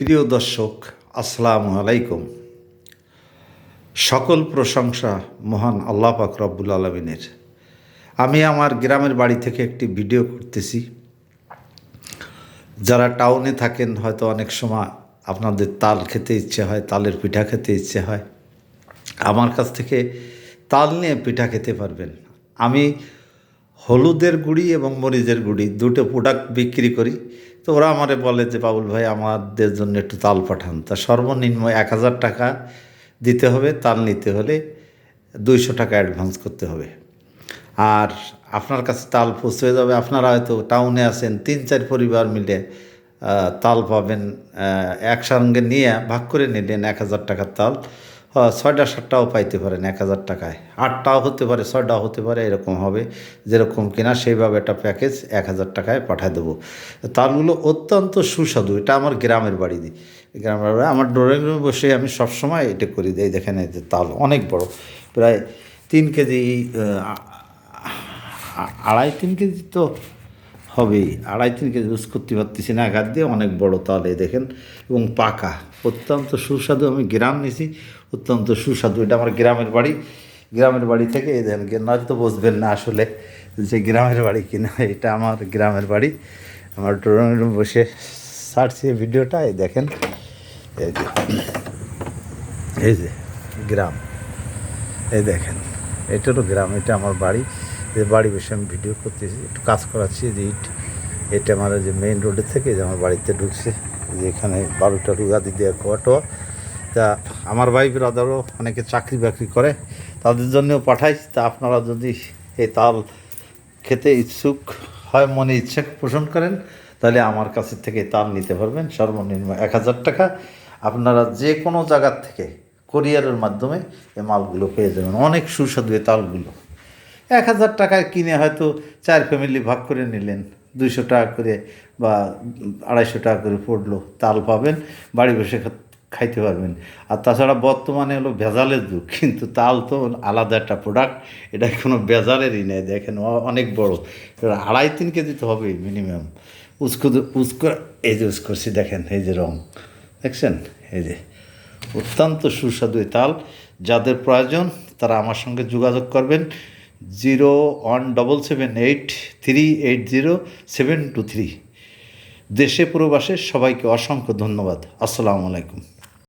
প্রিয় দর্শক, আসসালামু আলাইকুম। সকল প্রশংসা মহান আল্লাহ পাক রব্বুল আলামিনের। আমি আমার গ্রামের বাড়ি থেকে একটি ভিডিও করতেছি। যারা টাউনে থাকেন হয়তো অনেক সময় আপনাদের তাল খেতে ইচ্ছে হয়, তালের পিঠা খেতে ইচ্ছে হয়। আমার কাছ থেকে তাল নিয়ে পিঠা খেতে পারবেন। আমি হলুদের গুঁড়ি এবং মরিচের গুঁড়ি দুটো প্রোডাক্ট বিক্রি করি। তো ওরা আমারে বলে যে বাবুল ভাই আমাদের জন্য একটু তাল পাঠান। তা সর্বনিম্ন 1000 টাকা দিতে হবে, তাল নিতে হলে 200 টাকা অ্যাডভান্স করতে হবে। আর আপনার কাছে তাল পৌঁছে যাবে। আপনারা হয়তো টাউনে আছেন, 3-4 পরিবার মিলে তাল পাবেন। একসঙ্গে নিয়ে ভাগ করে নিলেন 1000 টাকার তাল। 6টা-7টাও পাইতে পারেন 1000 টাকায়, 8টাও হতে পারে, 6টাও হতে পারে, এরকম হবে। যেরকম কিনা সেইভাবে একটা প্যাকেজ 1000 টাকায় পাঠিয়ে দেবো। তালগুলো অত্যন্ত সুস্বাদু। এটা আমার গ্রামের বাড়ি। গ্রামের বাড়ি আমার ড্রয়িং রুমে বসে আমি সবসময় এটা করি। এই দেখেন, এই যে তাল অনেক বড়, প্রায় 3 কেজি, 2.5-3 কেজি তো হবেই। 2.5-3 কেজি ইউজ করতে পারতেছি না এক হাত দিয়ে। অনেক বড় তাল, এই দেখেন, এবং পাকা, অত্যন্ত সুস্বাদু। আমি গ্রাম নিছি, অত্যন্ত সুস্বাদু। এটা আমার গ্রামের বাড়ি। গ্রামের বাড়ি থেকে এই দেখেন, নয়তো বুঝবেন না আসলে যে গ্রামের বাড়ি কিনা। এটা আমার গ্রামের বাড়ি। আমার ড্রয়িং রুম বসে ছাড়ছি ভিডিওটা। এই দেখেন, এই যে, এই যে গ্রাম, এই দেখেন, এটারও গ্রাম। এটা আমার বাড়ি। যে বাড়ি বসে আমি ভিডিও করতেছি, একটু কাজ করাচ্ছি। যে এটা আমার যে মেইন রোডের থেকে যে আমার বাড়িতে ঢুকছে, যে এখানে 12টা রুগাদি দিয়ে অটো। তা আমার ভাই ব্রাদারও অনেকে চাকরি বাকরি করে, তাদের জন্যও পাঠাই। তা আপনারা যদি এই তাল খেতে ইচ্ছুক হয়, মনে ইচ্ছা পোষণ করেন, তাহলে আমার কাছে থেকে তাল নিতে পারবেন। সর্বনিম্ন 1000 টাকা। আপনারা যে কোনো জায়গার থেকে কোরিয়ারের মাধ্যমে এই মালগুলো পেয়ে যাবেন। অনেক সুস্বাদু এই তালগুলো। 1000 টাকায় কিনে হয়তো 4 ফ্যামিলি ভাগ করে নিলেন, 200 টাকা করে বা 250 টাকা করে পড়লো। তাল পাবেন, বাড়ি বসে খাইতে পারবেন। আর তাছাড়া বর্তমানে হলো ভেজালের যুগ, কিন্তু তাল তো আলাদা একটা প্রোডাক্ট। এটা কোনো ভেজালেরই নেই। দেখেন অনেক বড়, 2.5-3 কেজি তো হবেই মিনিমাম। উস্কো এই যে উস্করছি, দেখেন এই যে রং দেখছেন, এই যে অত্যন্ত সুস্বাদু এই তাল। যাদের প্রয়োজন তারা আমার সঙ্গে যোগাযোগ করবেন। 01778380723। দেশে প্রবাসে সবাইকে অসংখ্য ধন্যবাদ। আসসালামু আলাইকুম।